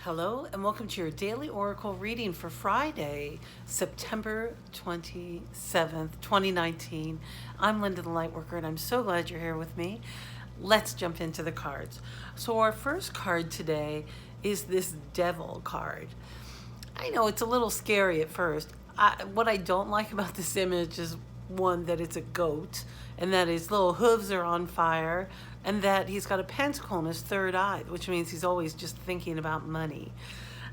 Hello and welcome to your daily oracle reading for Friday, September 27th, 2019. I'm Linda the Lightworker and I'm so glad you're here with me. Let's jump into the cards. So our first card today is this Devil card. I know it's a little scary at first. What I don't like about this image is one, that it's a goat and that his little hooves are on fire and that he's got a pentacle in his third eye, which means he's always just thinking about money.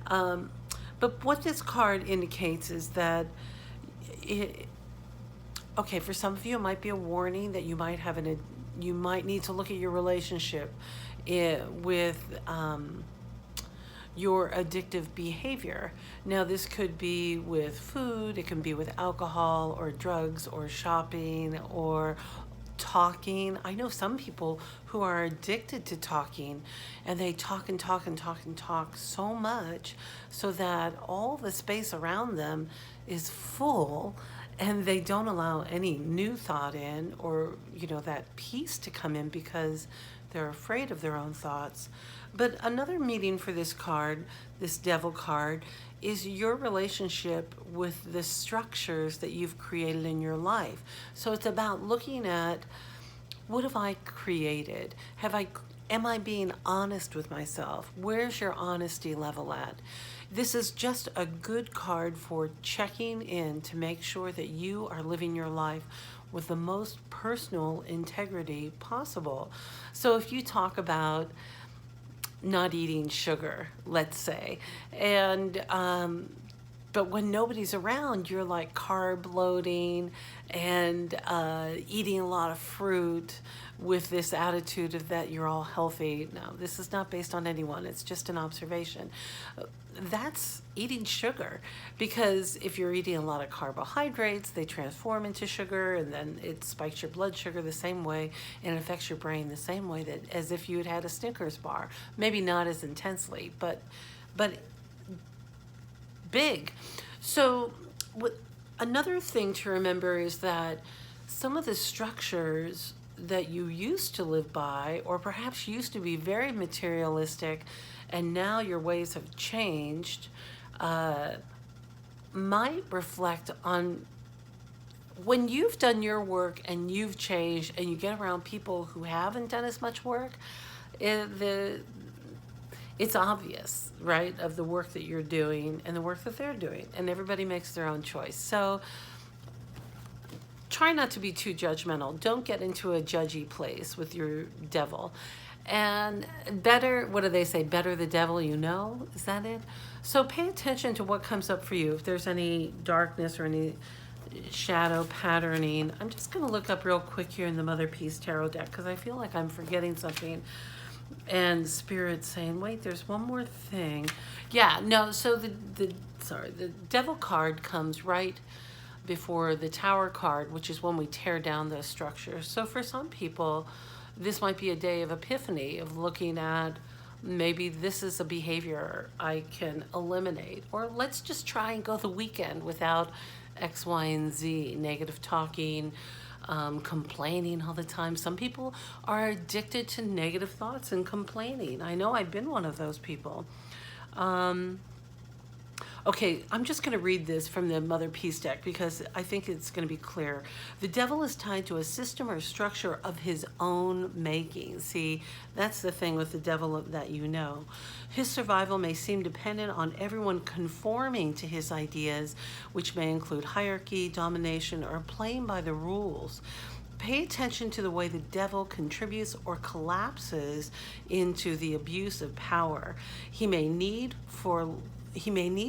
But what this card indicates is that okay, for some of you, it might be a warning that you might have you might need to look at your relationship with your addictive behavior. Now, this could be with food, it can be with alcohol or drugs or shopping or talking. I know some people who are addicted to talking, and they talk and talk and talk and talk so much so that all the space around them is full and they don't allow any new thought in, or that peace to come in because they're afraid of their own thoughts. But another meaning for this card, this Devil card, is your relationship with the structures that you've created in your life. So it's about looking at, what have I created? Am I being honest with myself? Where's your honesty level at? This is just a good card for checking in to make sure that you are living your life with the most personal integrity possible. So if you talk about not eating sugar, let's say, and but when nobody's around, you're like carb loading and eating a lot of fruit with this attitude of that you're all healthy. No, this is not based on anyone. It's just an observation. That's eating sugar, because if you're eating a lot of carbohydrates, they transform into sugar, and then it spikes your blood sugar the same way, and it affects your brain the same way that as if you had had a Snickers bar. Maybe not as intensely, but big. So another thing to remember is that some of the structures that you used to live by, or perhaps used to be very materialistic, and now your ways have changed, might reflect on when you've done your work and you've changed and you get around people who haven't done as much work. It's obvious, right, of the work that you're doing and the work that they're doing, and everybody makes their own choice. So try not to be too judgmental. Don't get into a judgy place with your devil. And better, what do they say? Better the devil you know? Is that it? So pay attention to what comes up for you. If there's any darkness or any shadow patterning, I'm just going to look up real quick here in the Motherpeace tarot deck because I feel like I'm forgetting something. And Spirit's saying, wait, there's one more thing. Yeah, no, so the Devil card comes right before the Tower card, which is when we tear down those structures. So for some people, this might be a day of epiphany, of looking at, maybe this is a behavior I can eliminate, or let's just try and go the weekend without X, Y, and Z, negative talking, complaining all the time. Some people are addicted to negative thoughts and complaining. I know I've been one of those people. Okay, I'm just going to read this from the Motherpeace deck because I think it's going to be clear. The devil is tied to a system or structure of his own making. See, that's the thing with the devil that you know. His survival may seem dependent on everyone conforming to his ideas, which may include hierarchy, domination, or playing by the rules. Pay attention to the way the devil contributes or collapses into the abuse of power. He may need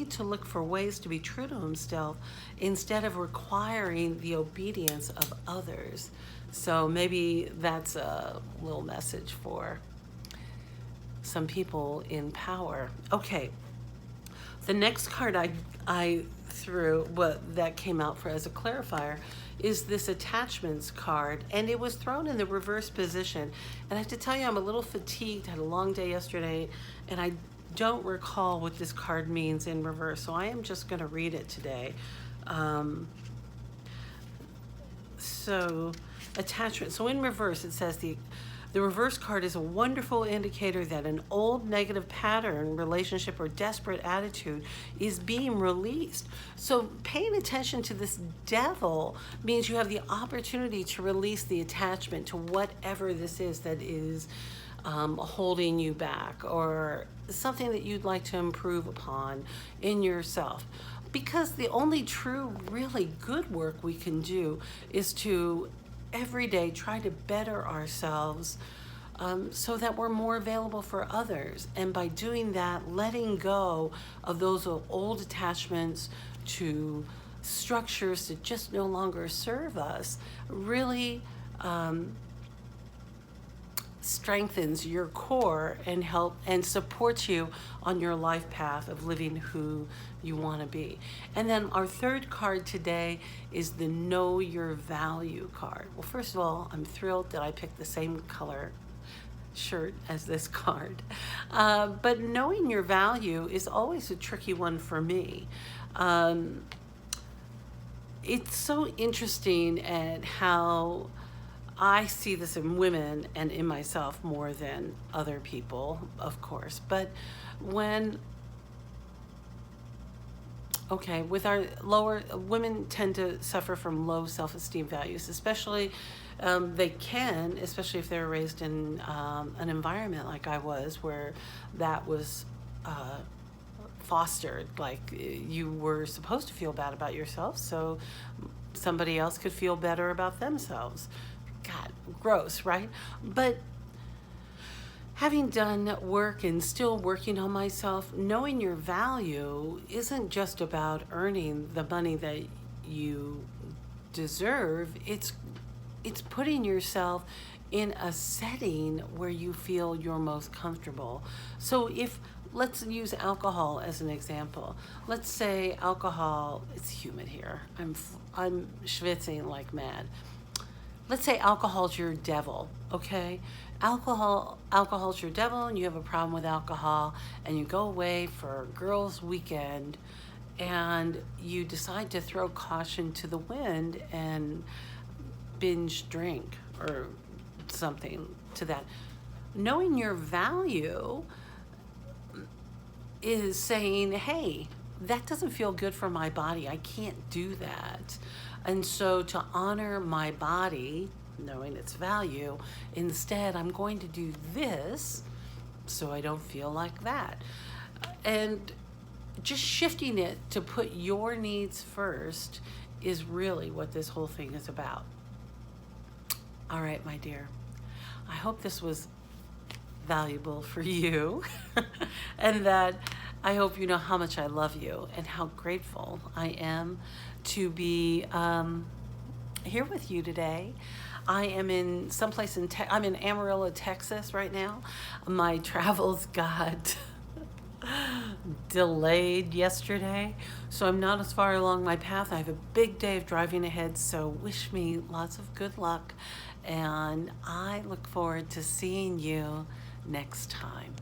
to look for ways to be true to himself instead of requiring the obedience of others. So maybe that's a little message for some people in power. Okay, the next card I threw, that came out for as a clarifier, is this attachments card, and it was thrown in the reverse position. And I have to tell you, I'm a little fatigued, had a long day yesterday, and I don't recall what this card means in reverse, so I am just going to read it today. So attachment. So in reverse, it says the The reverse card is a wonderful indicator that an old negative pattern, relationship, or desperate attitude is being released. So paying attention to this devil means you have the opportunity to release the attachment to whatever this is that is holding you back, or something that you'd like to improve upon in yourself. Because the only true, really good work we can do is to every day try to better ourselves, so that we're more available for others. And by doing that, letting go of those old attachments to structures that just no longer serve us really strengthens your core and help and supports you on your life path of living who you want to be. And then our third card today is the Know Your Value card. Well, first of all, I'm thrilled that I picked the same color shirt as this card. But knowing your value is always a tricky one for me. It's so interesting at how I see this in women and in myself more than other people, of course. But with our lower, women tend to suffer from low self-esteem values, especially especially if they're raised in an environment like I was, where that was fostered. Like, you were supposed to feel bad about yourself so somebody else could feel better about themselves. God, gross, right? But having done work and still working on myself, knowing your value isn't just about earning the money that you deserve. It's putting yourself in a setting where you feel you're most comfortable. So let's use alcohol as an example. Let's say alcohol, it's humid here. I'm schwitzing like mad. Let's say alcohol's your devil, okay? Alcohol's your devil, and you have a problem with alcohol, and you go away for a girls' weekend, and you decide to throw caution to the wind and binge drink or something to that. Knowing your value is saying, hey, that doesn't feel good for my body. I can't do that. And so to honor my body, knowing its value, instead I'm going to do this so I don't feel like that. And just shifting it to put your needs first is really what this whole thing is about. All right, my dear. I hope this was valuable for you and that I hope you know how much I love you and how grateful I am to be here with you today. I am in someplace I'm in Amarillo, Texas right now. My travels got delayed yesterday, so I'm not as far along my path. I have a big day of driving ahead, so wish me lots of good luck, and I look forward to seeing you next time.